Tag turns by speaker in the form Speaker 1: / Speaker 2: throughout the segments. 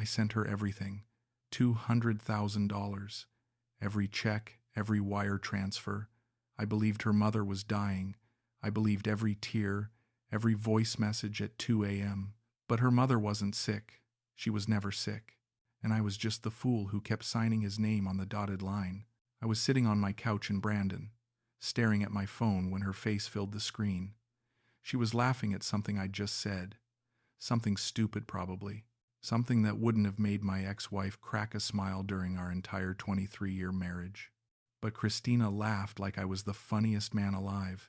Speaker 1: I sent her everything. $200,000. Every check, every wire transfer. I believed her mother was dying. I believed every tear, every voice message at 2 a.m. But her mother wasn't sick. She was never sick. And I was just the fool who kept signing his name on the dotted line. I was sitting on my couch in Brandon, staring at my phone when her face filled the screen. She was laughing at something I'd just said. Something stupid, probably. Something that wouldn't have made my ex-wife crack a smile during our entire 23-year marriage. But Christina laughed like I was the funniest man alive.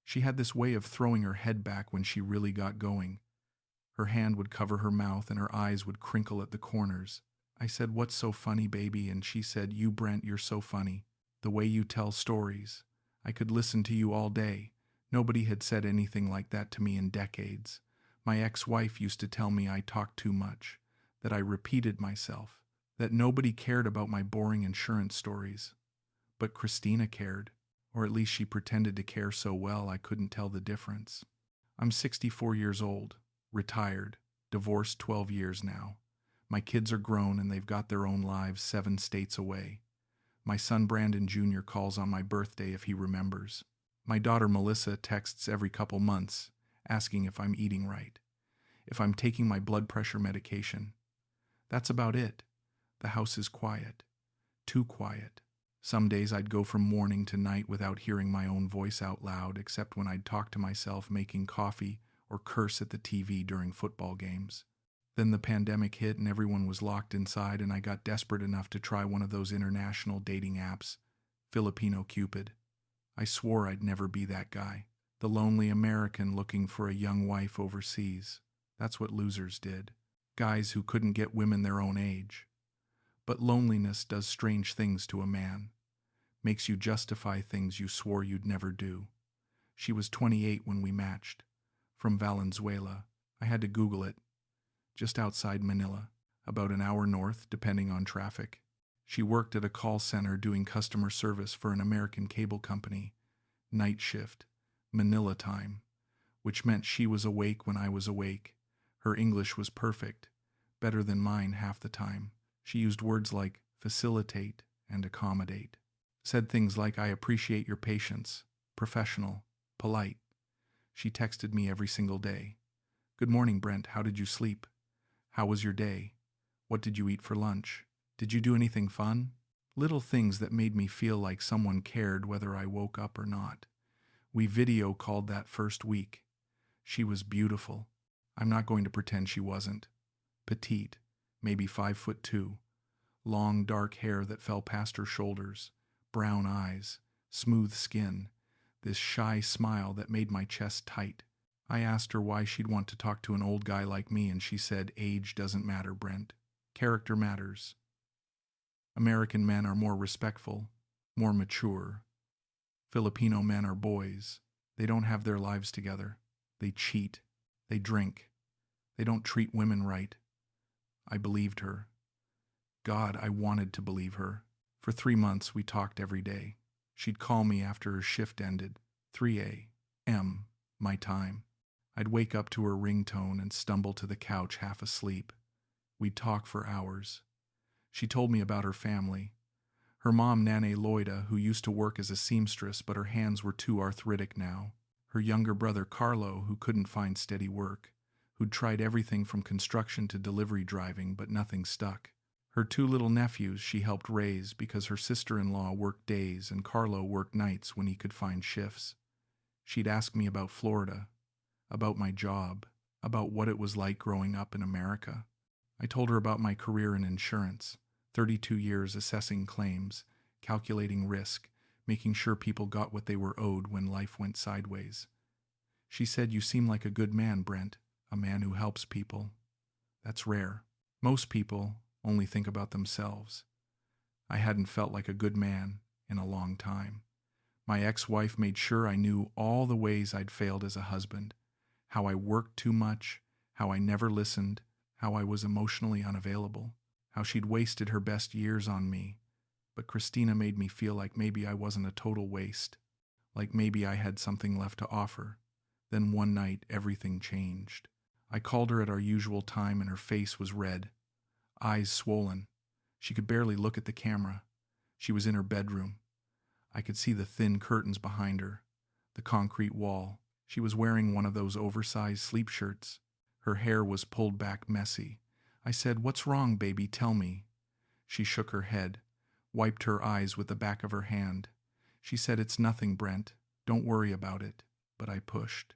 Speaker 1: She had this way of throwing her head back when she really got going. Her hand would cover her mouth and her eyes would crinkle at the corners. I said, "What's so funny, baby?" And she said, "You, Brent, you're so funny. The way you tell stories. I could listen to you all day." Nobody had said anything like that to me in decades. My ex-wife used to tell me I talked too much, that I repeated myself, that nobody cared about my boring insurance stories. But Christina cared, or at least she pretended to care so well I couldn't tell the difference. I'm 64 years old, retired, divorced 12 years now. My kids are grown and they've got their own lives 7 states away. My son Brandon Jr. calls on my birthday if he remembers. My daughter Melissa texts every couple months, asking if I'm eating right, if I'm taking my blood pressure medication. That's about it. The house is quiet. Too quiet. Some days I'd go from morning to night without hearing my own voice out loud, except when I'd talk to myself making coffee or curse at the TV during football games. Then the pandemic hit and everyone was locked inside, and I got desperate enough to try one of those international dating apps, Filipino Cupid. I swore I'd never be that guy, the lonely American looking for a young wife overseas. That's what losers did. Guys who couldn't get women their own age. But loneliness does strange things to a man. Makes you justify things you swore you'd never do. She was 28 when we matched. From Valenzuela. I had to Google it. Just outside Manila, about an hour north, depending on traffic. She worked at a call center doing customer service for an American cable company. Night shift, Manila time, which meant she was awake when I was awake. Her English was perfect, better than mine half the time. She used words like facilitate and accommodate. Said things like, "I appreciate your patience," professional, polite. She texted me every single day. "Good morning, Brent. How did you sleep? How was your day? What did you eat for lunch? Did you do anything fun?" Little things that made me feel like someone cared whether I woke up or not. We video called that first week. She was beautiful. I'm not going to pretend she wasn't. Petite, maybe 5'2". Long dark hair that fell past her shoulders. Brown eyes. Smooth skin. This shy smile that made my chest tight. I asked her why she'd want to talk to an old guy like me, and she said, "Age doesn't matter, Brent. Character matters. American men are more respectful, more mature. Filipino men are boys. They don't have their lives together. They cheat. They drink. They don't treat women right." I believed her. God, I wanted to believe her. For 3 months, we talked every day. She'd call me after her shift ended, 3 a.m., my time. I'd wake up to her ringtone and stumble to the couch half asleep. We'd talk for hours. She told me about her family. Her mom, Nane Loida, who used to work as a seamstress, but her hands were too arthritic now. Her younger brother, Carlo, who couldn't find steady work, who'd tried everything from construction to delivery driving, but nothing stuck. Her 2 little nephews she helped raise because her sister-in-law worked days and Carlo worked nights when he could find shifts. She'd ask me about Florida, about my job, about what it was like growing up in America. I told her about my career in insurance, 32 years assessing claims, calculating risk, making sure people got what they were owed when life went sideways. She said, "You seem like a good man, Brent, a man who helps people." That's rare. Most people only think about themselves. I hadn't felt like a good man in a long time. My ex-wife made sure I knew all the ways I'd failed as a husband, how I worked too much, how I never listened, how I was emotionally unavailable, how she'd wasted her best years on me. But Christina made me feel like maybe I wasn't a total waste, like maybe I had something left to offer. Then one night, everything changed. I called her at our usual time and her face was red. eyes swollen. She could barely look at the camera. She was in her bedroom. I could see the thin curtains behind her, the concrete wall. She was wearing one of those oversized sleep shirts. Her hair was pulled back messy. I said, "What's wrong, baby? Tell me." She shook her head, wiped her eyes with the back of her hand. She said, "It's nothing, Brent. Don't worry about it." But I pushed.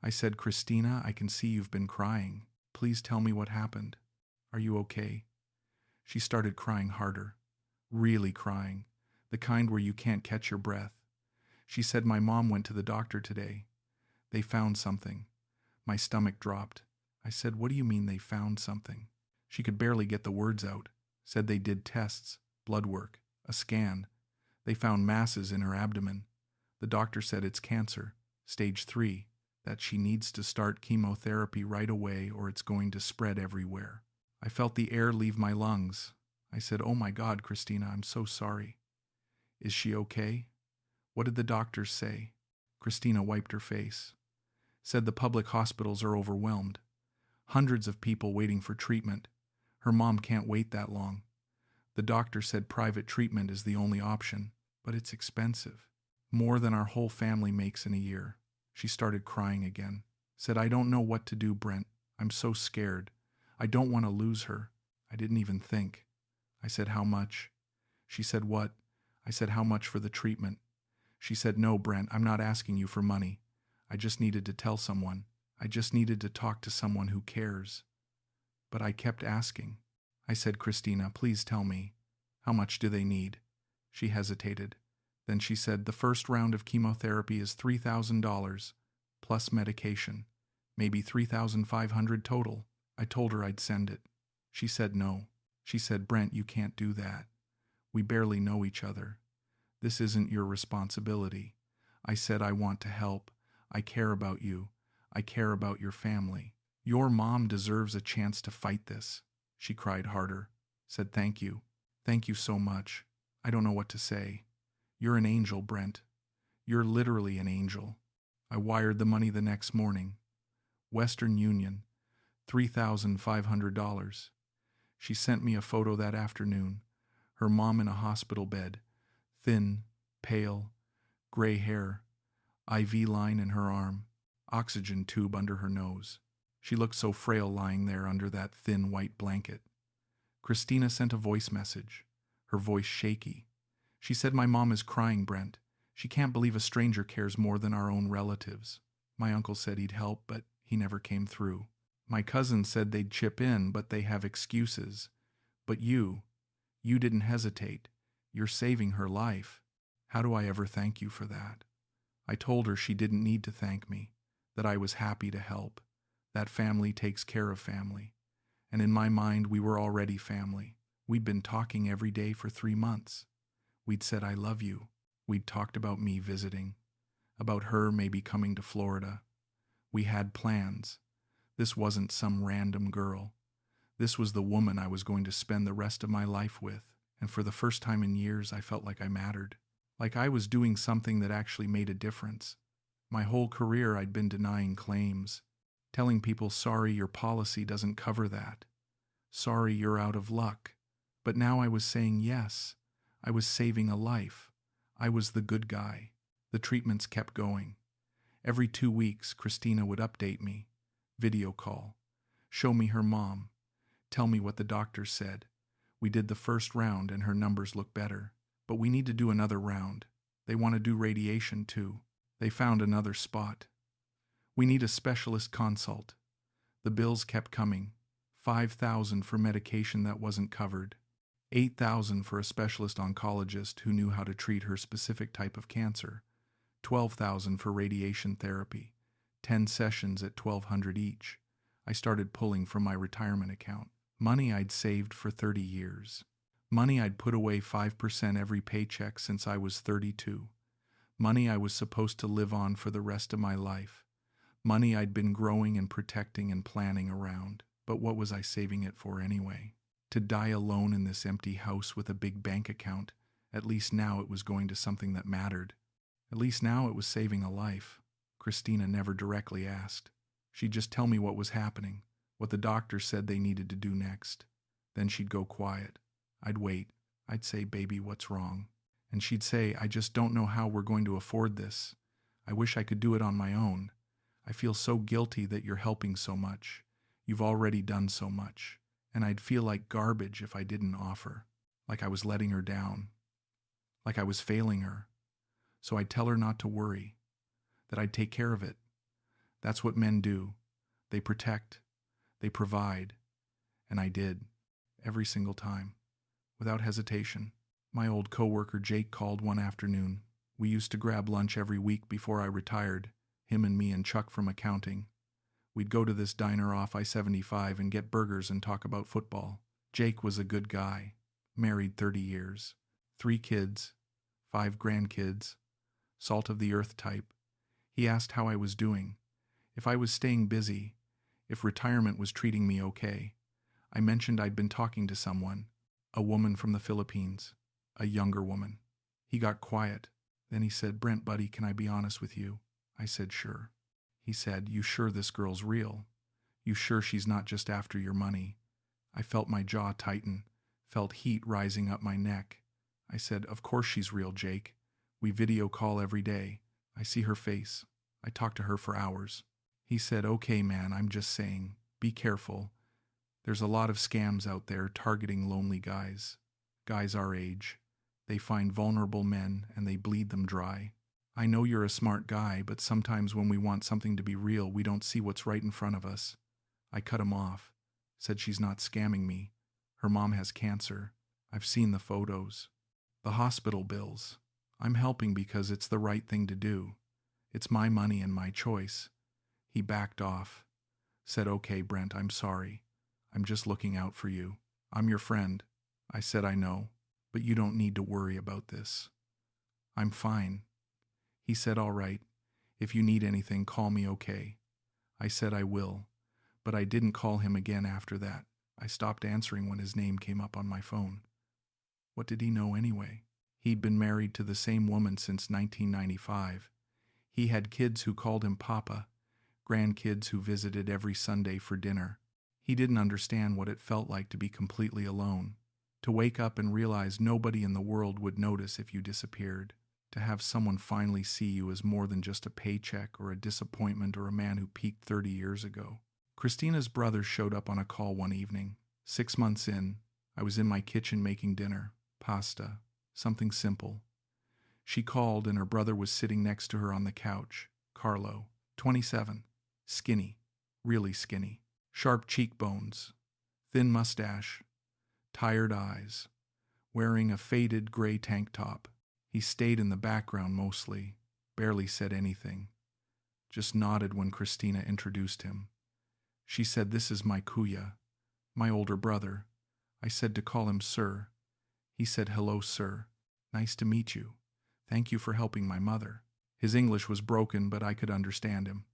Speaker 1: I said, "Christina, I can see you've been crying. Please tell me what happened. Are you okay?" She started crying harder, really crying, the kind where you can't catch your breath. She said, "My mom went to the doctor today. They found something." My stomach dropped. I said, "What do you mean they found something?" She could barely get the words out. Said they did tests, blood work, a scan. They found masses in her abdomen. The doctor said it's cancer, stage 3, that she needs to start chemotherapy right away or it's going to spread everywhere. I felt the air leave my lungs. I said, "Oh my God, Christina, I'm so sorry." "Is she okay?" "What did the doctors say?" Christina wiped her face. Said the public hospitals are overwhelmed. Hundreds of people waiting for treatment. Her mom can't wait that long. The doctor said private treatment is the only option, but it's expensive. More than our whole family makes in a year. She started crying again. Said, "I don't know what to do, Brent. I'm so scared. I don't want to lose her." I didn't even think. I said, "How much?" She said, "What?" I said, "How much for the treatment?" She said, "No, Brent, I'm not asking you for money. I just needed to tell someone. I just needed to talk to someone who cares." But I kept asking. I said, "Christina, please tell me. How much do they need?" She hesitated. Then she said, "The first round of chemotherapy is $3,000, plus medication. Maybe $3,500 total." I told her I'd send it. She said no. She said, "Brent, you can't do that. We barely know each other. This isn't your responsibility." I said, "I want to help. I care about you. I care about your family. Your mom deserves a chance to fight this." She cried harder. Said, "Thank you. Thank you so much. I don't know what to say. You're an angel, Brent. You're literally an angel." I wired the money the next morning. Western Union, $3,500. She sent me a photo that afternoon. Her mom in a hospital bed, thin, pale, gray hair, IV line in her arm, oxygen tube under her nose. She looked so frail lying there under that thin white blanket. Christina sent a voice message, her voice shaky. She said, "My mom is crying, Brent. She can't believe a stranger cares more than our own relatives. My uncle said he'd help, but he never came through. My cousin said they'd chip in, but they have excuses. But you didn't hesitate. You're saving her life. How do I ever thank you for that?" I told her she didn't need to thank me, that I was happy to help, that family takes care of family. And in my mind, we were already family. We'd been talking every day for 3 months. We'd said, "I love you." We'd talked about me visiting, about her maybe coming to Florida. We had plans. This wasn't some random girl. This was the woman I was going to spend the rest of my life with. And for the first time in years, I felt like I mattered. Like I was doing something that actually made a difference. My whole career I'd been denying claims, telling people, "Sorry, your policy doesn't cover that. Sorry, you're out of luck." But now I was saying yes. I was saving a life. I was the good guy. The treatments kept going. Every 2 weeks, Christina would update me, video call, show me her mom, tell me what the doctor said. We did the first round and her numbers look better. But we need to do another round. They want to do radiation too. They found another spot. We need a specialist consult. The bills kept coming. $5,000 for medication that wasn't covered. $8,000 for a specialist oncologist who knew how to treat her specific type of cancer. $12,000 for radiation therapy. 10 sessions at $1,200 each. I started pulling from my retirement account. Money I'd saved for 30 years. Money I'd put away 5% every paycheck since I was 32. Money I was supposed to live on for the rest of my life. Money I'd been growing and protecting and planning around. But what was I saving it for anyway? To die alone in this empty house with a big bank account. At least now it was going to something that mattered. At least now it was saving a life. Christina never directly asked. She'd just tell me what was happening, what the doctor said they needed to do next. Then she'd go quiet. I'd wait. I'd say, "Baby, what's wrong?" And she'd say, "I just don't know how we're going to afford this. I wish I could do it on my own. I feel so guilty that you're helping so much. You've already done so much." And I'd feel like garbage if I didn't offer. Like I was letting her down. Like I was failing her. So I'd tell her not to worry. That I'd take care of it. That's what men do. They protect. They provide. And I did. Every single time. Without hesitation. My old coworker Jake called one afternoon. We used to grab lunch every week before I retired. Him and me and Chuck from accounting. We'd go to this diner off I-75 and get burgers and talk about football. Jake was a good guy. Married 30 years. 3 kids. 5 grandkids. Salt of the earth type. He asked how I was doing. If I was staying busy. If retirement was treating me okay. I mentioned I'd been talking to someone. A woman from the Philippines. A younger woman. He got quiet. Then he said, "Brent, buddy, can I be honest with you?" I said, "Sure." He said, "You sure this girl's real? You sure she's not just after your money?" I felt my jaw tighten, felt heat rising up my neck. I said, "Of course she's real, Jake. We video call every day. I see her face. I talk to her for hours." He said, "Okay, man, I'm just saying, be careful. There's a lot of scams out there targeting lonely guys. Guys our age. They find vulnerable men and they bleed them dry. I know you're a smart guy, but sometimes when we want something to be real, we don't see what's right in front of us." I cut him off. Said she's not scamming me. Her mom has cancer. I've seen the photos. The hospital bills. I'm helping because it's the right thing to do. It's my money and my choice. He backed off. Said, "Okay, Brent, I'm sorry. I'm just looking out for you. I'm your friend." I said, "I know, but you don't need to worry about this. I'm fine." He said, "All right. If you need anything, call me, okay?" I said, "I will," but I didn't call him again after that. I stopped answering when his name came up on my phone. What did he know anyway? He'd been married to the same woman since 1995. He had kids who called him Papa, grandkids who visited every Sunday for dinner. He didn't understand what it felt like to be completely alone, to wake up and realize nobody in the world would notice if you disappeared. To have someone finally see you as more than just a paycheck or a disappointment or a man who peaked 30 years ago. Christina's brother showed up on a call one evening. 6 months in, I was in my kitchen making dinner, pasta, something simple. She called and her brother was sitting next to her on the couch, Carlo, 27, skinny, really skinny, sharp cheekbones, thin mustache, tired eyes, wearing a faded gray tank top. He stayed in the background mostly, barely said anything, just nodded when Cristina introduced him. She said, "This is my kuya, my older brother." I said to call him sir. He said, "Hello, sir. Nice to meet you. Thank you for helping my mother." His English was broken, but I could understand him.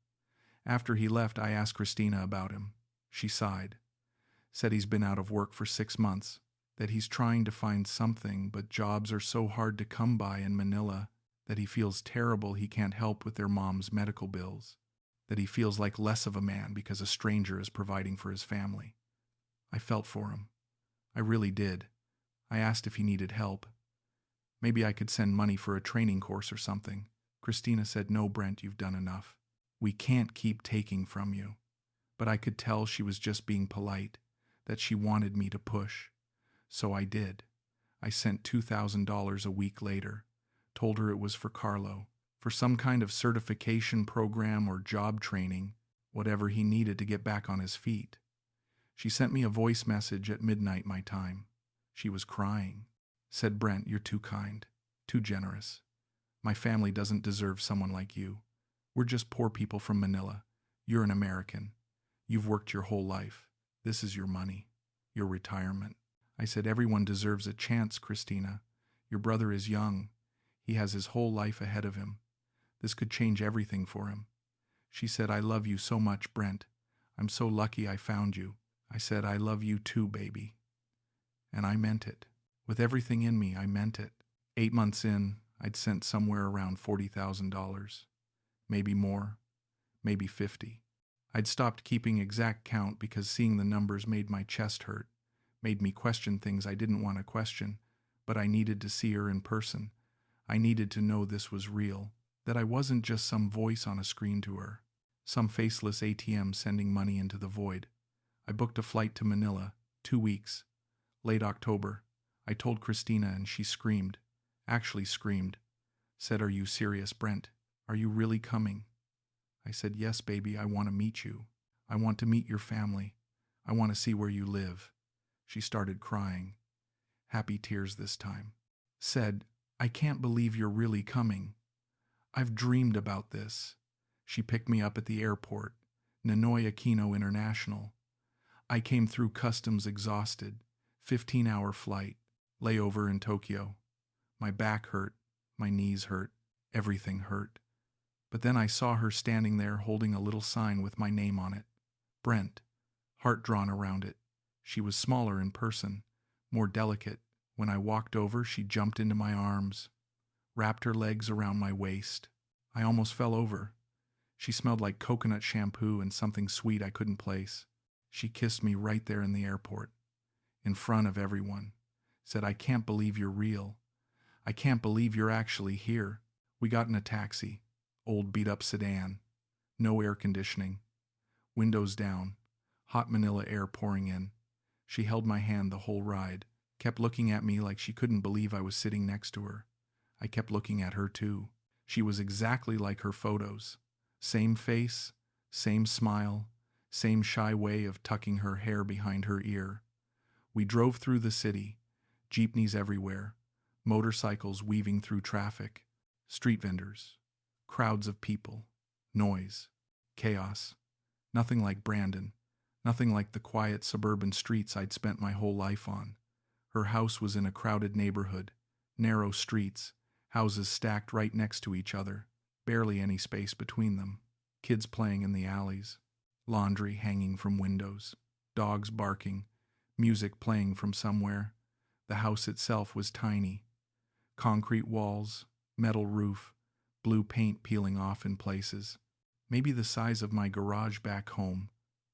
Speaker 1: After he left, I asked Cristina about him. She sighed, said he's been out of work for 6 months, that he's trying to find something, but jobs are so hard to come by in Manila, that he feels terrible he can't help with their mom's medical bills, that he feels like less of a man because a stranger is providing for his family. I felt for him. I really did. I asked if he needed help. Maybe I could send money for a training course or something. Cristina said, "No, Brent, you've done enough. We can't keep taking from you." But I could tell she was just being polite, that she wanted me to push. So I did. I sent $2,000 a week later, told her it was for Carlo, for some kind of certification program or job training, whatever he needed to get back on his feet. She sent me a voice message at midnight my time. She was crying. Said, "Brent, you're too kind, too generous. My family doesn't deserve someone like you. We're just poor people from Manila. You're an American. You've worked your whole life. This is your money, your retirement." I said, "Everyone deserves a chance, Cristina. Your brother is young. He has his whole life ahead of him. This could change everything for him." She said, "I love you so much, Brent. I'm so lucky I found you." I said, "I love you too, baby." And I meant it. With everything in me, I meant it. 8 months in, I'd sent somewhere around $40,000. Maybe more, maybe 50. I'd stopped keeping exact count because seeing the numbers made my chest hurt, made me question things I didn't want to question, but I needed to see her in person. I needed to know this was real, that I wasn't just some voice on a screen to her, some faceless ATM sending money into the void. I booked a flight to Manila, 2 weeks. Late October. I told Christina and she screamed. Actually screamed. Said, "Are you serious, Brent? Are you really coming?" I said, "Yes, baby, I want to meet you. I want to meet your family. I want to see where you live." She started crying. Happy tears this time. Said, "I can't believe you're really coming. I've dreamed about this." She picked me up at the airport, Ninoy Aquino International. I came through customs exhausted, 15-hour flight, layover in Tokyo. My back hurt, my knees hurt, everything hurt. But then I saw her standing there holding a little sign with my name on it. Brent, heart drawn around it. She was smaller in person, more delicate. When I walked over, she jumped into my arms, wrapped her legs around my waist. I almost fell over. She smelled like coconut shampoo and something sweet I couldn't place. She kissed me right there in the airport, in front of everyone. Said, "I can't believe you're real. I can't believe you're actually here." We got in a taxi, old beat-up sedan, no air conditioning, windows down, hot Manila air pouring in. She held my hand the whole ride, kept looking at me like she couldn't believe I was sitting next to her. I kept looking at her too. She was exactly like her photos. Same face, same smile, same shy way of tucking her hair behind her ear. We drove through the city, jeepneys everywhere, motorcycles weaving through traffic, street vendors, crowds of people, noise, chaos. Nothing like Brandon, nothing like the quiet suburban streets I'd spent my whole life on. Her house was in a crowded neighborhood, narrow streets, houses stacked right next to each other, barely any space between them, kids playing in the alleys, laundry hanging from windows, dogs barking, music playing from somewhere. The house itself was tiny. Concrete walls, metal roof, blue paint peeling off in places. Maybe the size of my garage back home.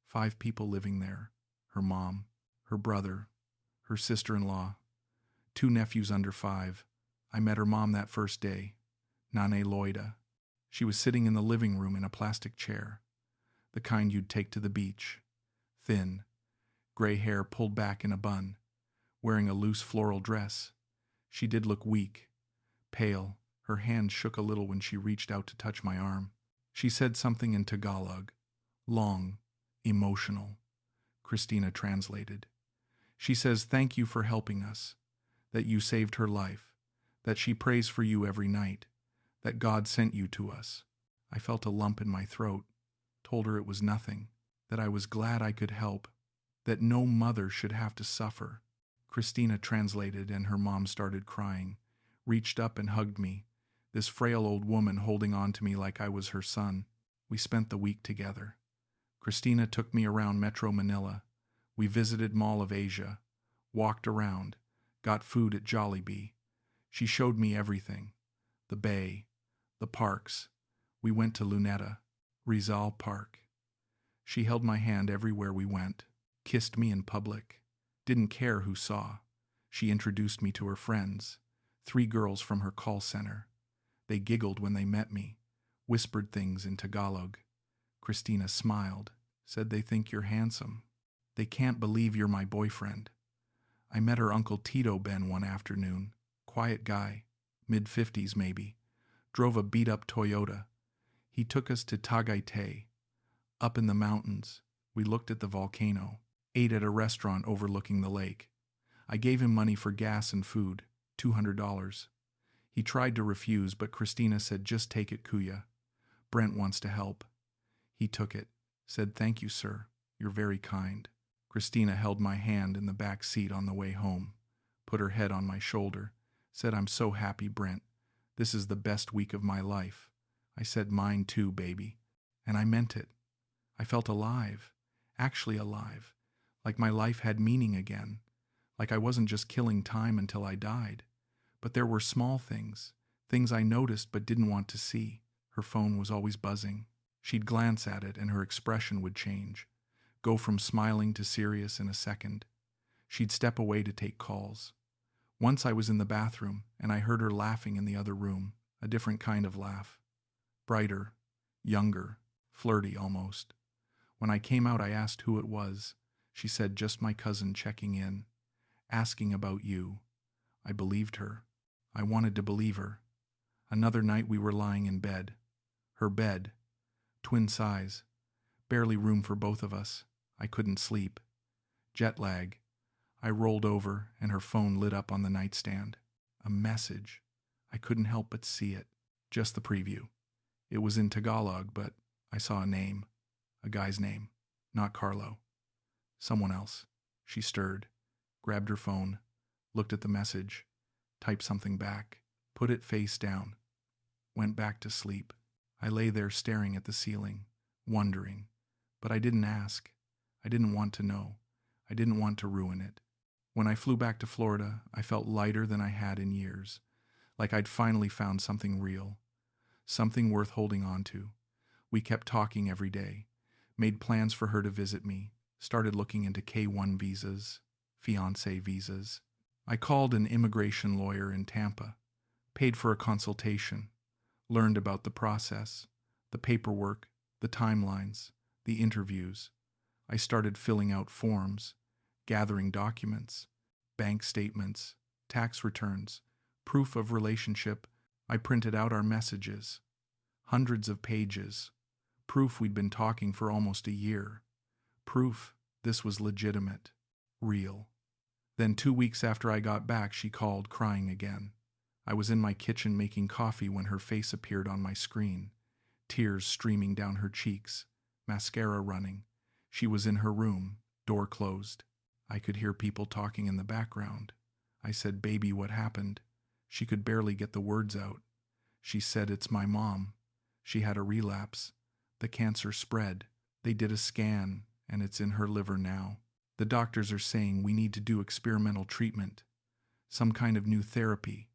Speaker 1: 5 people living there. Her mom, her brother, her sister-in-law, 2 nephews under 5. I met her mom that first day, Nane Loida. She was sitting in the living room in a plastic chair, the kind you'd take to the beach. Thin, gray hair pulled back in a bun, wearing a loose floral dress. She did look weak, pale. Her hand shook a little when she reached out to touch my arm. She said something in Tagalog, long, emotional. Cristina translated. She says, "Thank you for helping us, that you saved her life, that she prays for you every night, that God sent you to us." I felt a lump in my throat, told her it was nothing, that I was glad I could help, that no mother should have to suffer. Cristina translated and her mom started crying, reached up and hugged me, this frail old woman holding on to me like I was her son. We spent the week together. Cristina took me around Metro Manila. We visited Mall of Asia, walked around, got food at Jollibee. She showed me everything. The bay, the parks. We went to Luneta, Rizal Park. She held my hand everywhere we went, kissed me in public, didn't care who saw. She introduced me to her friends, 3 girls from her call center. They giggled when they met me, whispered things in Tagalog. Cristina smiled, said they think you're handsome. They can't believe you're my boyfriend. I met her Uncle Tito Ben one afternoon, quiet guy, mid-50s maybe, drove a beat-up Toyota. He took us to Tagaytay. Up in the mountains, we looked at the volcano, ate at a restaurant overlooking the lake. I gave him money for gas and food, $200. He tried to refuse, but Cristina said, "Just take it, Kuya. Brent wants to help." He took it, said, "Thank you, sir. You're very kind." Cristina held my hand in the back seat on the way home, put her head on my shoulder, said, "I'm so happy, Brent. This is the best week of my life." I said, "Mine too, baby." And I meant it. I felt alive, actually alive, like my life had meaning again, like I wasn't just killing time until I died. But there were small things, things I noticed but didn't want to see. Her phone was always buzzing. She'd glance at it and her expression would change, go from smiling to serious in a second. She'd step away to take calls. Once I was in the bathroom, and I heard her laughing in the other room, a different kind of laugh. Brighter, younger, flirty almost. When I came out, I asked who it was. She said, just my cousin checking in, asking about you. I believed her. I wanted to believe her. Another night we were lying in bed. Her bed, twin size, barely room for both of us. I couldn't sleep. Jet lag. I rolled over and her phone lit up on the nightstand. A message. I couldn't help but see it. Just the preview. It was in Tagalog, but I saw a name. A guy's name. Not Carlo. Someone else. She stirred, grabbed her phone, looked at the message, typed something back, put it face down, went back to sleep. I lay there staring at the ceiling, wondering. But I didn't ask. I didn't want to know. I didn't want to ruin it. When I flew back to Florida, I felt lighter than I had in years, like I'd finally found something real, something worth holding on to. We kept talking every day, made plans for her to visit me, started looking into K-1 visas, fiancé visas. I called an immigration lawyer in Tampa, paid for a consultation, learned about the process, the paperwork, the timelines, the interviews. I started filling out forms, gathering documents, bank statements, tax returns, proof of relationship. I printed out our messages, hundreds of pages, proof we'd been talking for almost a year, proof this was legitimate, real. Then 2 weeks after I got back, she called, crying again. I was in my kitchen making coffee when her face appeared on my screen, tears streaming down her cheeks, mascara running. She was in her room, door closed. I could hear people talking in the background. I said, "Baby, what happened?" She could barely get the words out. She said, "It's my mom. She had a relapse. The cancer spread. They did a scan, and it's in her liver now. The doctors are saying we need to do experimental treatment, some kind of new therapy,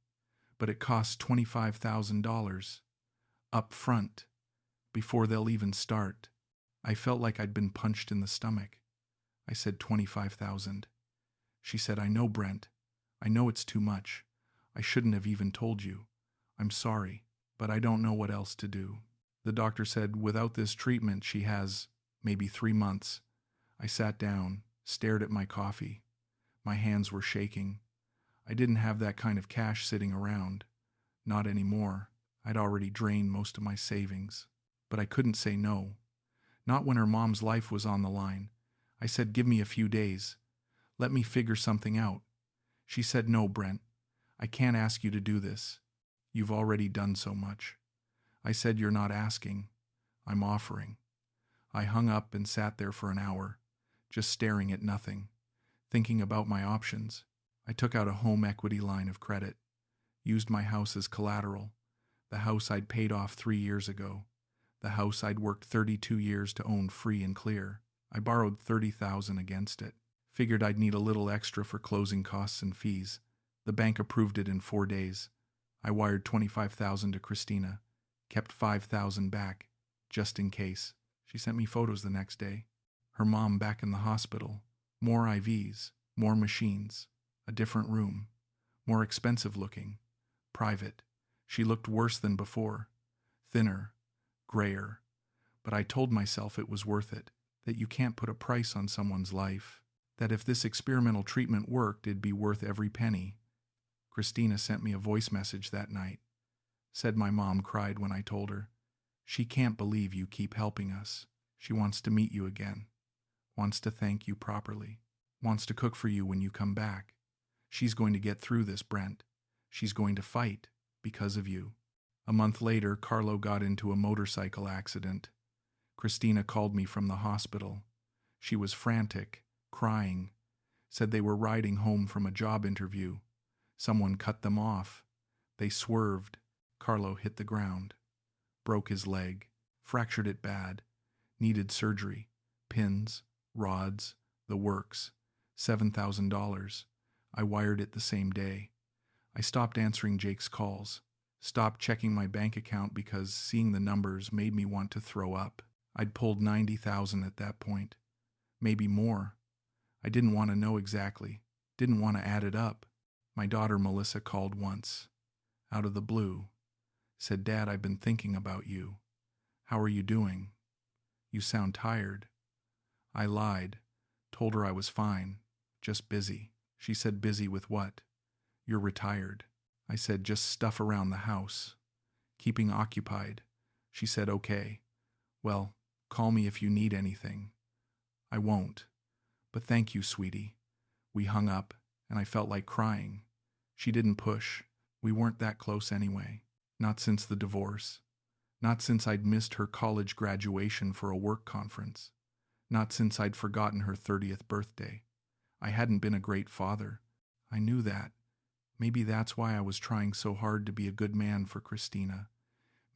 Speaker 1: but it costs $25,000 up front, before they'll even start." I felt like I'd been punched in the stomach. I said, $25,000. She said, "I know, Brent. I know it's too much. I shouldn't have even told you. I'm sorry, but I don't know what else to do." The doctor said, without this treatment, she has maybe 3 months. I sat down, stared at my coffee. My hands were shaking. I didn't have that kind of cash sitting around. Not anymore. I'd already drained most of my savings. But I couldn't say no. Not when her mom's life was on the line. I said, "Give me a few days. Let me figure something out." She said, "No, Brent. I can't ask you to do this. You've already done so much." I said, "You're not asking. I'm offering." I hung up and sat there for an hour, just staring at nothing, thinking about my options. I took out a home equity line of credit, used my house as collateral, the house I'd paid off 3 years ago, the house I'd worked 32 years to own free and clear. I borrowed $30,000 against it. Figured I'd need a little extra for closing costs and fees. The bank approved it in 4 days. I wired $25,000 to Christina, kept $5,000 back, just in case. She sent me photos the next day. Her mom back in the hospital. More IVs, more machines, a different room, more expensive looking, private. She looked worse than before, thinner, grayer. But I told myself it was worth it, that you can't put a price on someone's life, that if this experimental treatment worked, it'd be worth every penny. Cristina sent me a voice message that night. Said my mom cried when I told her. She can't believe you keep helping us. She wants to meet you again. Wants to thank you properly. Wants to cook for you when you come back. She's going to get through this, Brent. She's going to fight because of you. A month later, Carlo got into a motorcycle accident. Cristina called me from the hospital. She was frantic, crying. Said they were riding home from a job interview. Someone cut them off. They swerved. Carlo hit the ground. Broke his leg. Fractured it bad. Needed surgery. Pins, rods, the works. $7,000. I wired it the same day. I stopped answering Jake's calls. Stopped checking my bank account because seeing the numbers made me want to throw up. I'd pulled $90,000 at that point. Maybe more. I didn't want to know exactly. Didn't want to add it up. My daughter Melissa called once, out of the blue. Said, "Dad, I've been thinking about you. How are you doing? You sound tired." I lied, told her I was fine, just busy. She said, "Busy with what?" "You're retired." I said, "Just stuff around the house. Keeping occupied." She said, "Okay. Well, call me if you need anything." "I won't. But thank you, sweetie." We hung up, and I felt like crying. She didn't push. We weren't that close anyway. Not since the divorce. Not since I'd missed her college graduation for a work conference. Not since I'd forgotten her 30th birthday. I hadn't been a great father. I knew that. Maybe that's why I was trying so hard to be a good man for Christina.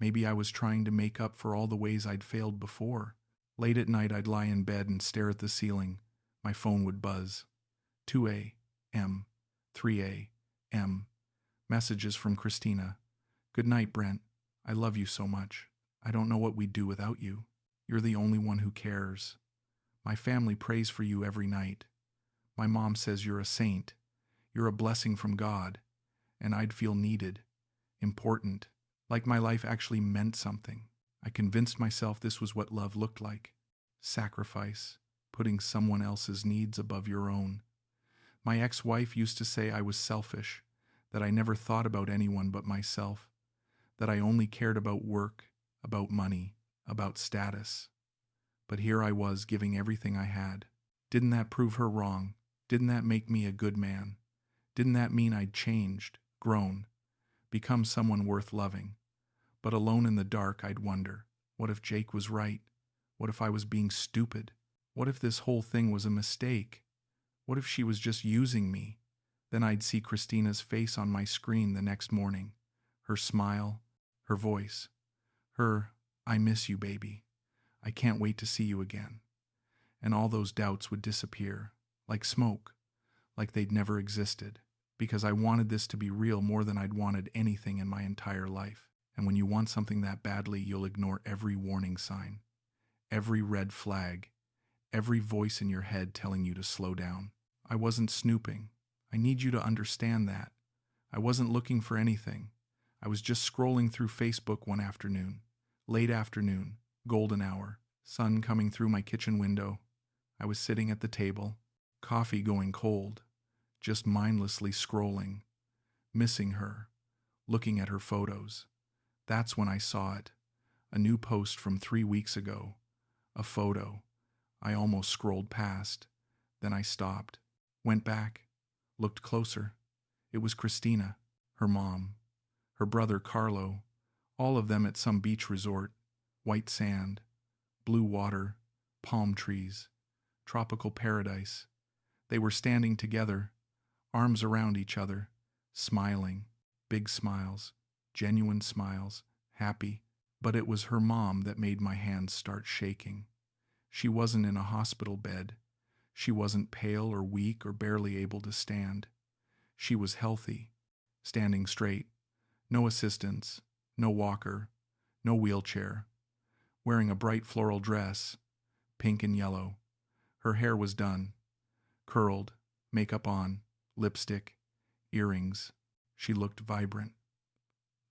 Speaker 1: Maybe I was trying to make up for all the ways I'd failed before. Late at night, I'd lie in bed and stare at the ceiling. My phone would buzz. 2 a.m., 3 a.m. Messages from Christina. "Good night, Brent. I love you so much. I don't know what we'd do without you. You're the only one who cares. My family prays for you every night. My mom says you're a saint. You're a blessing from God. And I'd feel needed, important, like my life actually meant something. I convinced myself this was what love looked like. Sacrifice, putting someone else's needs above your own. My ex-wife used to say I was selfish, that I never thought about anyone but myself, that I only cared about work, about money, about status. But here I was giving everything I had. Didn't that prove her wrong? Didn't that make me a good man? Didn't that mean I'd changed, grown, become someone worth loving? But alone in the dark, I'd wonder, what if Jake was right? What if I was being stupid? What if this whole thing was a mistake? What if she was just using me? Then I'd see Christina's face on my screen the next morning. Her smile, her voice, her, "I miss you, baby. I can't wait to see you again." And all those doubts would disappear, like smoke, like they'd never existed, because I wanted this to be real more than I'd wanted anything in my entire life. And when you want something that badly, you'll ignore every warning sign, every red flag, every voice in your head telling you to slow down. I wasn't snooping. I need you to understand that. I wasn't looking for anything. I was just scrolling through Facebook one afternoon, late afternoon, golden hour, sun coming through my kitchen window. I was sitting at the table, coffee going cold, just mindlessly scrolling, missing her, looking at her photos. That's when I saw it. A new post from 3 weeks ago. A photo. I almost scrolled past. Then I stopped, went back, looked closer. It was Cristina, her mom, her brother Carlo, all of them at some beach resort. White sand, blue water, palm trees, tropical paradise. They were standing together, arms around each other, smiling, big smiles, genuine smiles, happy. But it was her mom that made my hands start shaking. She wasn't in a hospital bed. She wasn't pale or weak or barely able to stand. She was healthy, standing straight, no assistance, no walker, no wheelchair, wearing a bright floral dress, pink and yellow. Her hair was done, curled, makeup on, lipstick, earrings. She looked vibrant,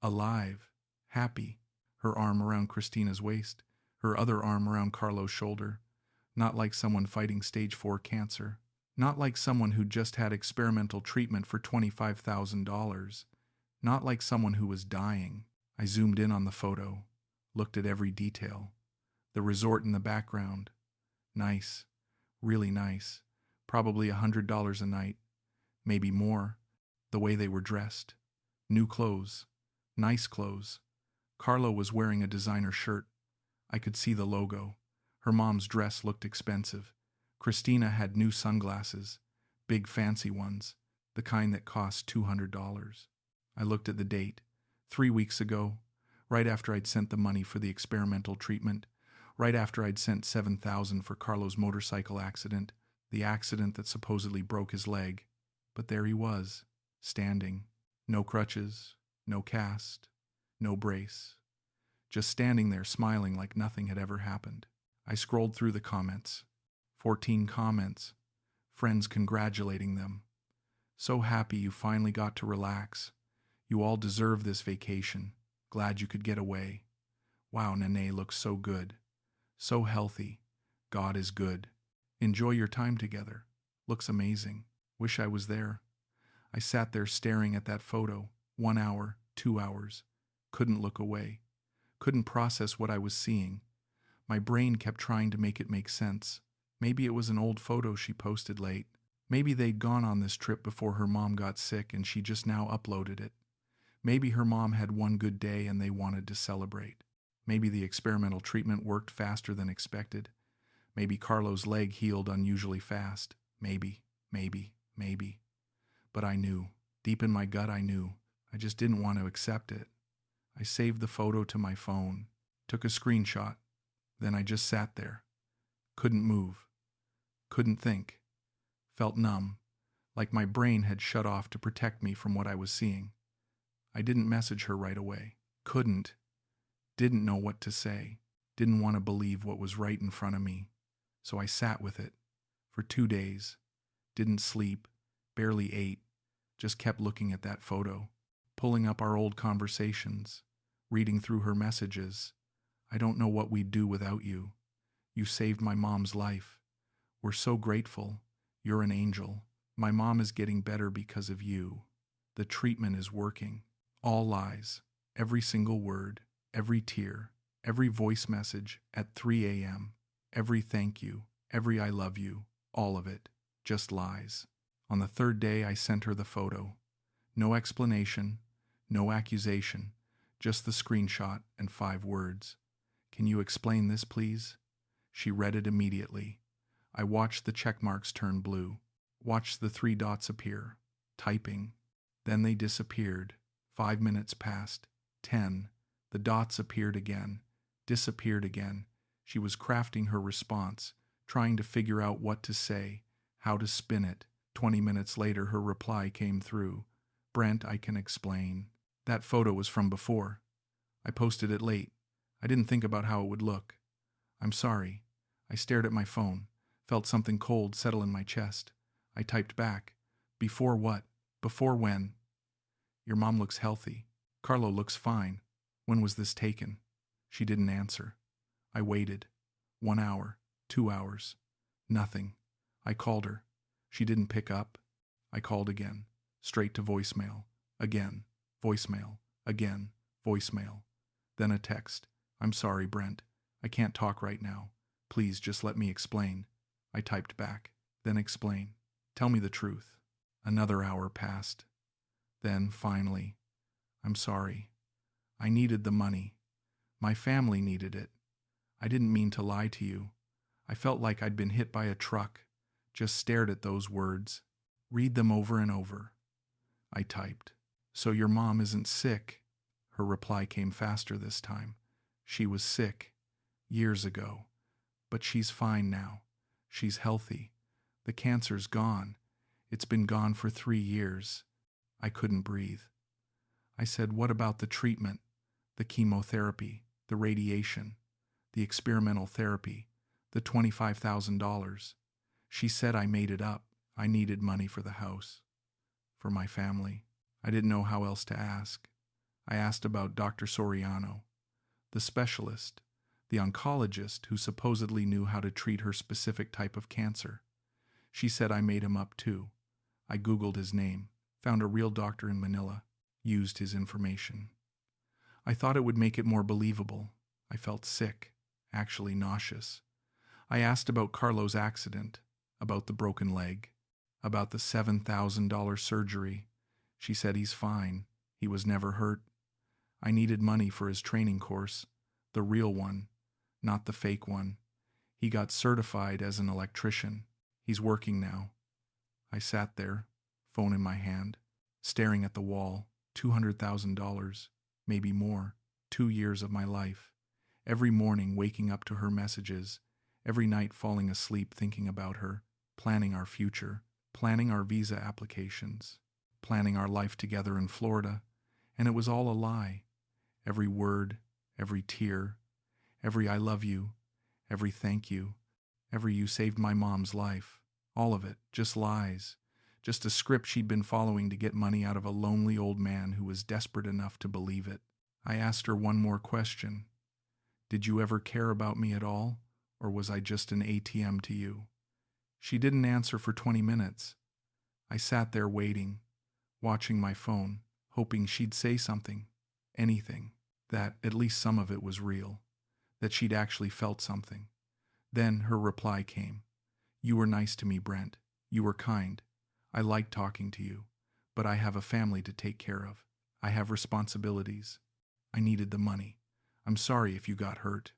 Speaker 1: alive, happy, her arm around Christina's waist, her other arm around Carlo's shoulder, not like someone fighting stage 4 cancer, not like someone who just had experimental treatment for $25,000, not like someone who was dying. I zoomed in on the photo, looked at every detail. The resort in the background. Nice, really nice, probably $100 a night, maybe more. The way they were dressed. New clothes, nice clothes. Carlo was wearing a designer shirt. I could see the logo. Her mom's dress looked expensive. Christina had new sunglasses, big fancy ones, the kind that cost $200. I looked at the date. 3 weeks ago, right after I'd sent the money for the experimental treatment, right after I'd sent $7,000 for Carlo's motorcycle accident, the accident that supposedly broke his leg. But there he was, standing. No crutches, no cast, no brace. Just standing there smiling like nothing had ever happened. I scrolled through the comments. 14 comments. Friends congratulating them. So happy you finally got to relax. You all deserve this vacation. Glad you could get away. Wow, Nene looks so good. So healthy. God is good. Enjoy your time together. Looks amazing. Wish I was there. I sat there staring at that photo. 1 hour, 2 hours. Couldn't look away. Couldn't process what I was seeing. My brain kept trying to make it make sense. Maybe it was an old photo she posted late. Maybe they'd gone on this trip before her mom got sick and she just now uploaded it. Maybe her mom had one good day and they wanted to celebrate. Maybe the experimental treatment worked faster than expected. Maybe Carlo's leg healed unusually fast. Maybe. But I knew. Deep in my gut I knew. I just didn't want to accept it. I saved the photo to my phone, took a screenshot. Then I just sat there. Couldn't move. Couldn't think. Felt numb, like my brain had shut off to protect me from what I was seeing. I didn't message her right away. Couldn't. Didn't know what to say. Didn't want to believe what was right in front of me. So I sat with it. For 2 days. Didn't sleep. Barely ate. Just kept looking at that photo. Pulling up our old conversations. Reading through her messages. I don't know what we'd do without you. You saved my mom's life. We're so grateful. You're an angel. My mom is getting better because of you. The treatment is working. All lies. Every single word. Every tear. Every voice message at 3 a.m. Every thank you. Every I love you. All of it. Just lies. On the 3rd day I sent her the photo. No explanation. No accusation. Just the screenshot and 5 words. Can you explain this, please? She read it immediately. I watched the check marks turn blue. Watched the 3 dots appear. Typing. Then they disappeared. 5 minutes passed. 10. The dots appeared again. Disappeared again. She was crafting her response, trying to figure out what to say, how to spin it. 20 minutes later her reply came through. Brent, I can explain. That photo was from before. I posted it late. I didn't think about how it would look. I'm sorry. I stared at my phone, felt something cold settle in my chest. I typed back. Before what? Before when? Your mom looks healthy. Carlo looks fine. When was this taken? She didn't answer. I waited. 1 hour, 2 hours. Nothing. I called her. She didn't pick up. I called again. Straight to voicemail. Again. Voicemail. Again. Voicemail. Then a text. I'm sorry, Brent. I can't talk right now. Please just let me explain. I typed back. Then explain. Tell me the truth. Another hour passed. Then, finally, I'm sorry. I needed the money. My family needed it. I didn't mean to lie to you. I felt like I'd been hit by a truck. Just stared at those words. Read them over and over. I typed. So your mom isn't sick? Her reply came faster this time. She was sick. Years ago. But she's fine now. She's healthy. The cancer's gone. It's been gone for 3 years. I couldn't breathe. I said, what about the treatment? The chemotherapy, the radiation, the experimental therapy, the $25,000. She said I made it up. I needed money for the house. For my family. I didn't know how else to ask. I asked about Dr. Soriano, the specialist, the oncologist who supposedly knew how to treat her specific type of cancer. She said I made him up too. I Googled his name, found a real doctor in Manila, used his information. I thought it would make it more believable. I felt sick, actually nauseous. I asked about Carlo's accident, about the broken leg, about the $7,000 surgery. She said he's fine. He was never hurt. I needed money for his training course, the real one, not the fake one. He got certified as an electrician. He's working now. I sat there, phone in my hand, staring at the wall, $200,000, maybe more, 2 years of my life. Every morning waking up to her messages, every night falling asleep thinking about her, planning our future, planning our visa applications, planning our life together in Florida, and it was all a lie. Every word, every tear, every I love you, every thank you, every you saved my mom's life, all of it, just lies, Just a script she'd been following to get money out of a lonely old man who was desperate enough to believe it. I asked her one more question. Did you ever care about me at all, or was I just an ATM to you? She didn't answer for 20 minutes. I sat there waiting, watching my phone, hoping she'd say something, anything, that at least some of it was real, that she'd actually felt something. Then her reply came. You were nice to me, Brent. You were kind. I liked talking to you, but I have a family to take care of. I have responsibilities. I needed the money. I'm sorry if you got hurt,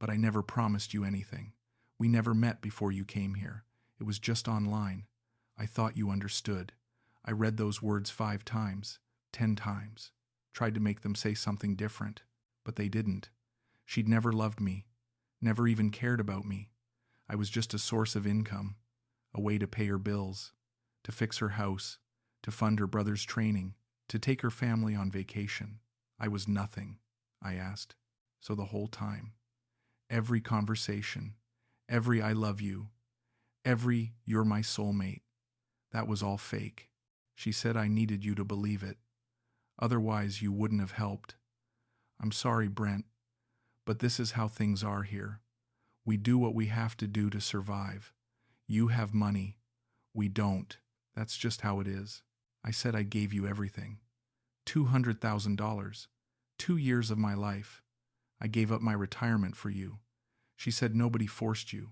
Speaker 1: but I never promised you anything. We never met before you came here. It was just online. I thought you understood. I read those words 5 times, 10 times, tried to make them say something different, but they didn't. She'd never loved me, never even cared about me. I was just a source of income, a way to pay her bills, to fix her house, to fund her brother's training, to take her family on vacation. I was nothing, I asked. So the whole time, every conversation, every I love you, every you're my soulmate, that was all fake. She said I needed you to believe it. Otherwise, you wouldn't have helped. I'm sorry, Brent, but this is how things are here. We do what we have to do to survive. You have money. We don't. That's just how it is. I said I gave you everything. $200,000. 2 years of my life. I gave up my retirement for you. She said nobody forced you.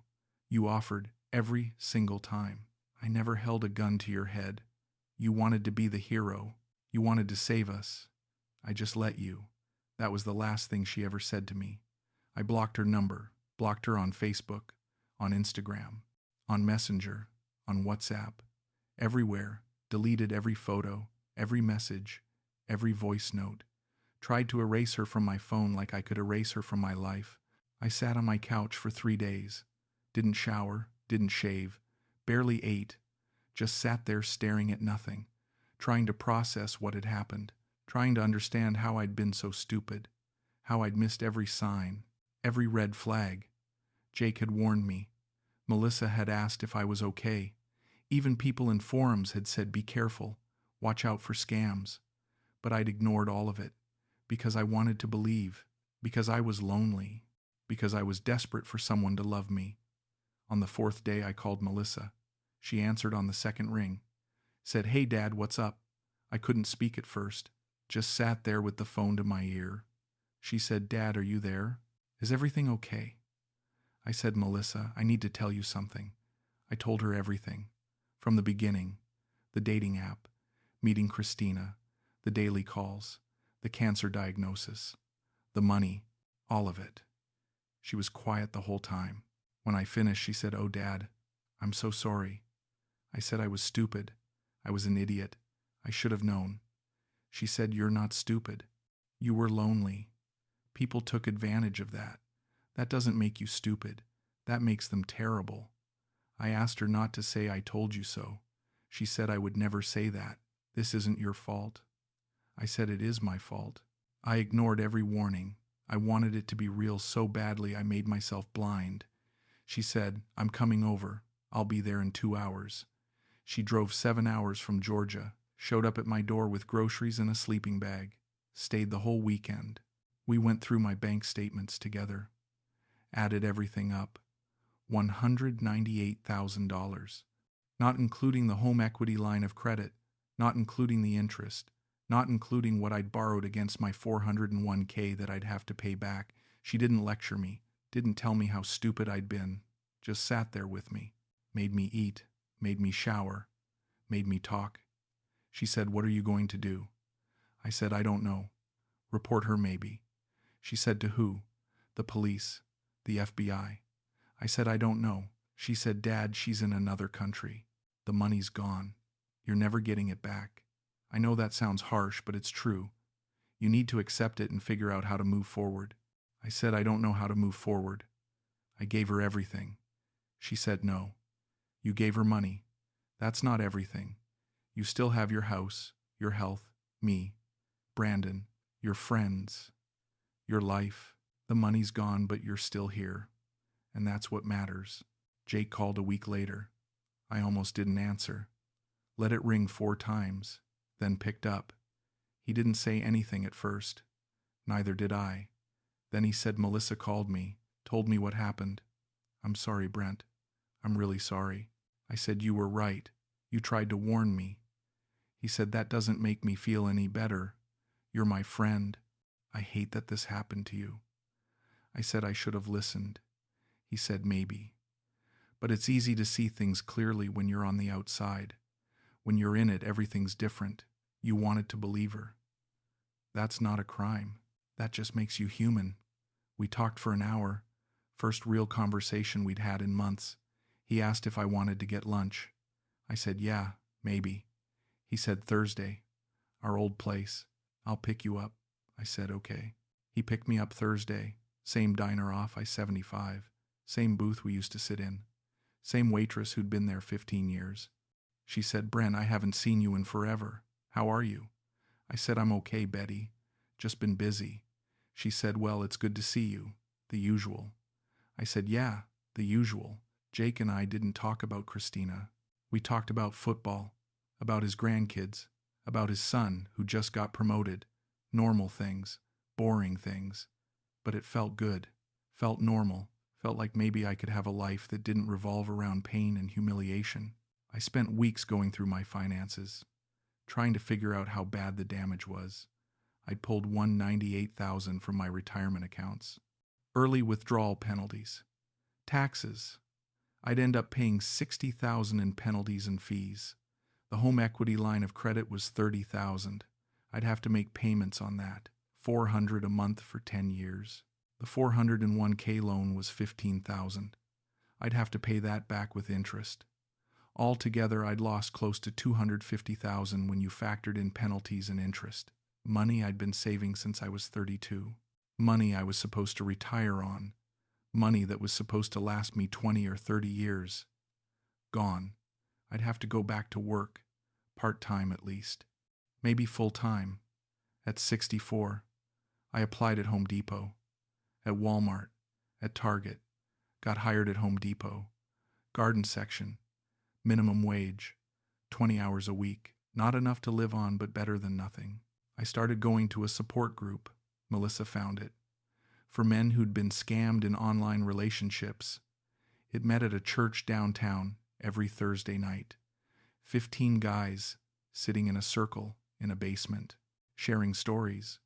Speaker 1: You offered every single time. I never held a gun to your head. You wanted to be the hero. You wanted to save us. I just let you. That was the last thing she ever said to me. I blocked her number, blocked her on Facebook, on Instagram, on Messenger, on WhatsApp, everywhere, deleted every photo, every message, every voice note, tried to erase her from my phone like I could erase her from my life. I sat on my couch for 3 days, didn't shower, didn't shave, barely ate, just sat there staring at nothing, trying to process what had happened, trying to understand how I'd been so stupid, how I'd missed every sign, every red flag. Jake had warned me. Melissa had asked if I was okay. Even people in forums had said, be careful, watch out for scams. But I'd ignored all of it, because I wanted to believe, because I was lonely, because I was desperate for someone to love me. On the 4th day, I called Melissa. She answered on the 2nd ring, said, hey Dad, what's up? I couldn't speak at first, just sat there with the phone to my ear. She said, Dad, are you there? Is everything okay? I said, Melissa, I need to tell you something. I told her everything, from the beginning, the dating app, meeting Christina, the daily calls, the cancer diagnosis, the money, all of it. She was quiet the whole time. When I finished, she said, oh, Dad, I'm so sorry. I said I was stupid. I was an idiot. I should have known. She said, you're not stupid. You were lonely. People took advantage of that. That doesn't make you stupid. That makes them terrible. I asked her not to say I told you so. She said I would never say that. This isn't your fault. I said it is my fault. I ignored every warning. I wanted it to be real so badly I made myself blind. She said, I'm coming over. I'll be there in 2 hours. She drove 7 hours from Georgia, showed up at my door with groceries and a sleeping bag, stayed the whole weekend. We went through my bank statements together, added everything up. $198,000, not including the home equity line of credit, not including the interest, not including what I'd borrowed against my $401k that I'd have to pay back. She didn't lecture me, didn't tell me how stupid I'd been, just sat there with me, made me eat, made me shower, made me talk. She said, what are you going to do? I said, I don't know. Report her maybe. She said, to who? The police, the FBI. I said, I don't know. She said, Dad, she's in another country. The money's gone. You're never getting it back. I know that sounds harsh, but it's true. You need to accept it and figure out how to move forward. I said, I don't know how to move forward. I gave her everything. She said, no. You gave her money. That's not everything. You still have your house, your health, me, Brandon, your friends, your life. The money's gone, but you're still here. And that's what matters. Jake called a week later. I almost didn't answer. Let it ring 4 times, then picked up. He didn't say anything at first. Neither did I. Then he said Melissa called me, told me what happened. I'm sorry, Brent. I'm really sorry. I said you were right. You tried to warn me. He said that doesn't make me feel any better. You're my friend. I hate that this happened to you. I said I should have listened. He said maybe. But it's easy to see things clearly when you're on the outside. When you're in it, everything's different. You wanted to believe her. That's not a crime. That just makes you human. We talked for an hour. First real conversation we'd had in months. He asked if I wanted to get lunch. I said, yeah, maybe. He said Thursday. Our old place. I'll pick you up. I said, okay. He picked me up Thursday. Same diner off I-75. Same booth we used to sit in. Same waitress who'd been there 15 years. She said, Brent, I haven't seen you in forever. How are you? I said, I'm okay, Betty. Just been busy. She said, well, it's good to see you. The usual. I said, yeah, the usual. Jake and I didn't talk about Christina. We talked about football, about his grandkids, about his son who just got promoted. Normal things, boring things. But it felt good, felt normal, felt like maybe I could have a life that didn't revolve around pain and humiliation. I spent weeks going through my finances, trying to figure out how bad the damage was. I'd pulled $198,000 from my retirement accounts. Early withdrawal penalties. Taxes. I'd end up paying $60,000 in penalties and fees. The home equity line of credit was $30,000. I'd have to make payments on that. $400 a month for 10 years. The 401k loan was $15,000. I'd have to pay that back with interest. Altogether, I'd lost close to $250,000 when you factored in penalties and interest. Money I'd been saving since I was 32. Money I was supposed to retire on. Money that was supposed to last me 20 or 30 years. Gone. I'd have to go back to work, part-time at least. Maybe full-time. At 64, I applied at Home Depot, at Walmart, at Target, got hired at Home Depot, garden section, minimum wage, 20 hours a week, not enough to live on but better than nothing. I started going to a support group, Melissa found it, for men who'd been scammed in online relationships. It met at a church downtown every Thursday night. 15 guys sitting in a circle in a basement, sharing stories.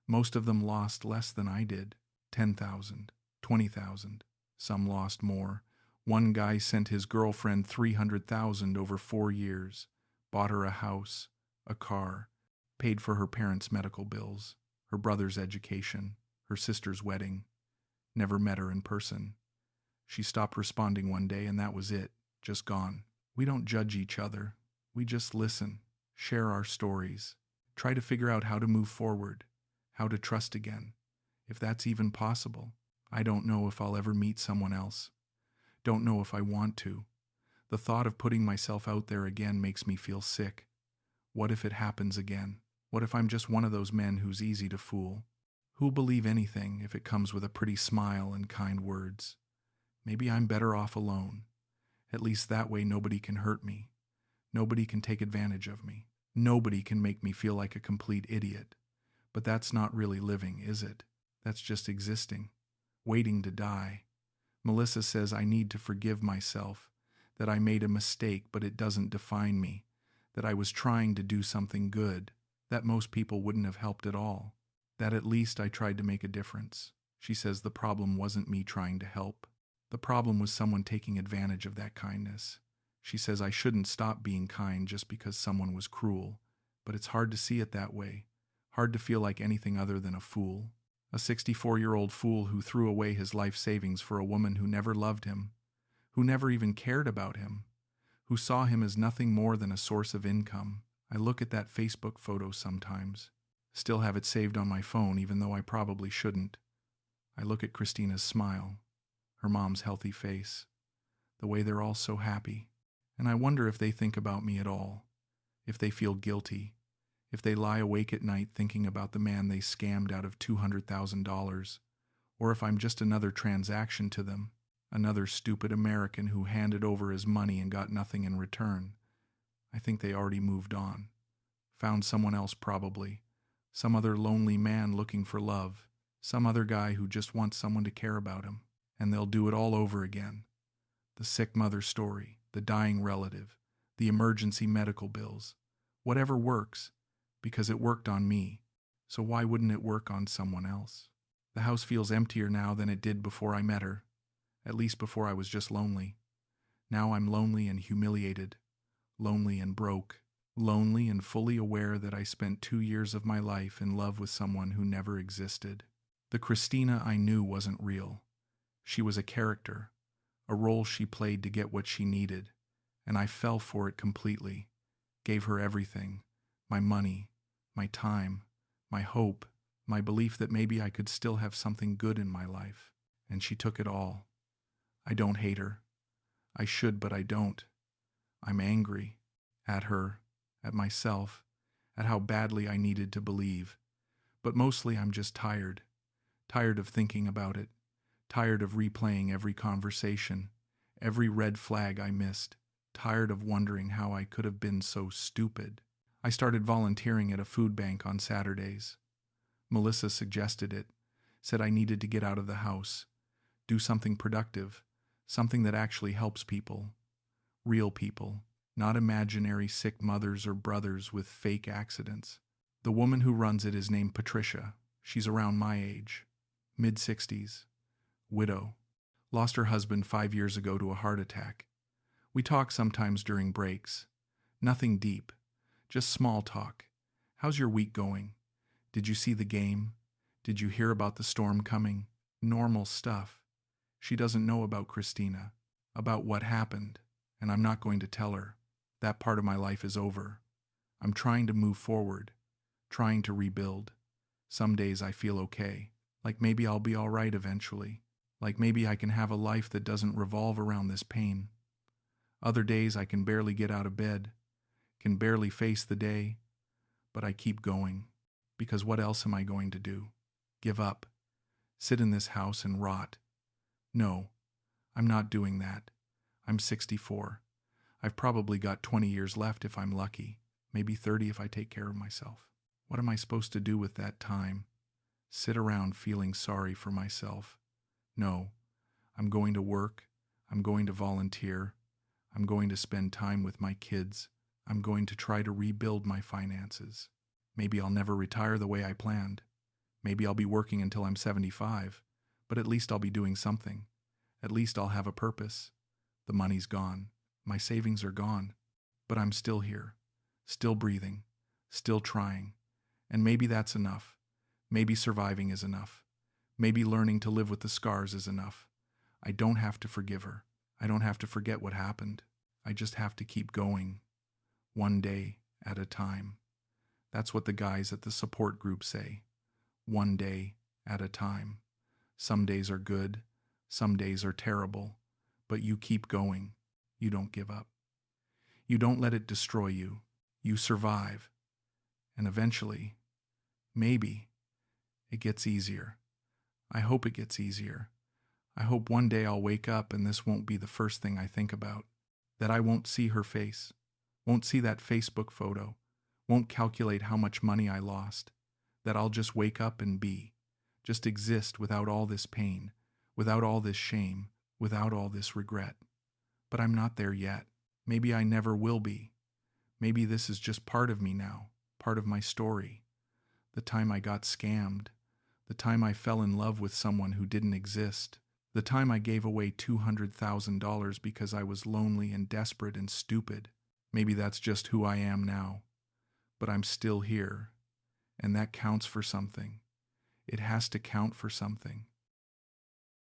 Speaker 1: Most of them lost less than I did, 10,000, 20,000. Some lost more. One guy sent his girlfriend 300,000 over 4 years, bought her a house, a car, paid for her parents' medical bills, her brother's education, her sister's wedding. Never met her in person. She stopped responding one day and that was it, just gone. We don't judge each other. We just listen, share our stories, try to figure out how to move forward, how to trust again, if that's even possible. I don't know if I'll ever meet someone else. Don't know if I want to. The thought of putting myself out there again makes me feel sick. What if it happens again? What if I'm just one of those men who's easy to fool? Who'll believe anything if it comes with a pretty smile and kind words? Maybe I'm better off alone. At least that way nobody can hurt me. Nobody can take advantage of me. Nobody can make me feel like a complete idiot. But that's not really living, is it? That's just existing, waiting to die. Melissa says I need to forgive myself, that I made a mistake but it doesn't define me, that I was trying to do something good, that most people wouldn't have helped at all, that at least I tried to make a difference. She says the problem wasn't me trying to help. The problem was someone taking advantage of that kindness. She says I shouldn't stop being kind just because someone was cruel, but it's hard to see it that way, hard to feel like anything other than a fool. A 64-year-old fool who threw away his life savings for a woman who never loved him, who never even cared about him, who saw him as nothing more than a source of income. I look at that Facebook photo sometimes, still have it saved on my phone even though I probably shouldn't. I look at Christina's smile, her mom's healthy face, the way they're all so happy, and I wonder if they think about me at all, if they feel guilty, if they lie awake at night thinking about the man they scammed out of $200,000, or if I'm just another transaction to them, another stupid American who handed over his money and got nothing in return. I think they already moved on. Found someone else probably. Some other lonely man looking for love. Some other guy who just wants someone to care about him. And they'll do it all over again. The sick mother story, the dying relative, the emergency medical bills. Whatever works, because it worked on me. So why wouldn't it work on someone else? The house feels emptier now than it did before I met her. At least before I was just lonely. Now I'm lonely and humiliated. Lonely and broke. Lonely and fully aware that I spent 2 years of my life in love with someone who never existed. The Christina I knew wasn't real. She was a character, a role she played to get what she needed, and I fell for it completely. Gave her everything, my money, my time, my hope, my belief that maybe I could still have something good in my life, and she took it all. I don't hate her. I should, but I don't. I'm angry at her, at myself, at how badly I needed to believe. But mostly I'm just tired. Tired of thinking about it. Tired of replaying every conversation, every red flag I missed. Tired of wondering how I could have been so stupid. I started volunteering at a food bank on Saturdays. Melissa suggested it, said I needed to get out of the house, do something productive, something that actually helps people. Real people, not imaginary sick mothers or brothers with fake accidents. The woman who runs it is named Patricia. She's around my age, mid-60s, widow. Lost her husband 5 years ago to a heart attack. We talk sometimes during breaks. Nothing deep, just small talk. How's your week going? Did you see the game? Did you hear about the storm coming? Normal stuff. She doesn't know about Christina, about what happened, and I'm not going to tell her. That part of my life is over. I'm trying to move forward, trying to rebuild. Some days I feel okay, like maybe I'll be all right eventually, like maybe I can have a life that doesn't revolve around this pain. Other days I can barely get out of bed, can barely face the day, but I keep going, because what else am I going to do? Give up? Sit in this house and rot? No, I'm not doing that. I'm 64. I've probably got 20 years left if I'm lucky, maybe 30 if I take care of myself. What am I supposed to do with that time? Sit around feeling sorry for myself? No, I'm going to work, I'm going to volunteer, I'm going to spend time with my kids, I'm going to try to rebuild my finances. Maybe I'll never retire the way I planned. Maybe I'll be working until I'm 75, but at least I'll be doing something. At least I'll have a purpose. The money's gone. My savings are gone. But I'm still here, still breathing, still trying. And maybe that's enough. Maybe surviving is enough. Maybe learning to live with the scars is enough. I don't have to forgive her. I don't have to forget what happened. I just have to keep going, one day at a time. That's what the guys at the support group say. One day at a time. Some days are good, some days are terrible, but you keep going. You don't give up. You don't let it destroy you. You survive. And eventually, maybe, it gets easier. I hope it gets easier. I hope one day I'll wake up and this won't be the first thing I think about. That I won't see her face, won't see that Facebook photo, won't calculate how much money I lost. That I'll just wake up and be, just exist without all this pain, without all this shame, without all this regret. But I'm not there yet. Maybe I never will be. Maybe this is just part of me now, part of my story. The time I got scammed, the time I fell in love with someone who didn't exist, the time I gave away $200,000 because I was lonely and desperate and stupid. Maybe that's just who I am now. But I'm still here, and that counts for something. It has to count for something.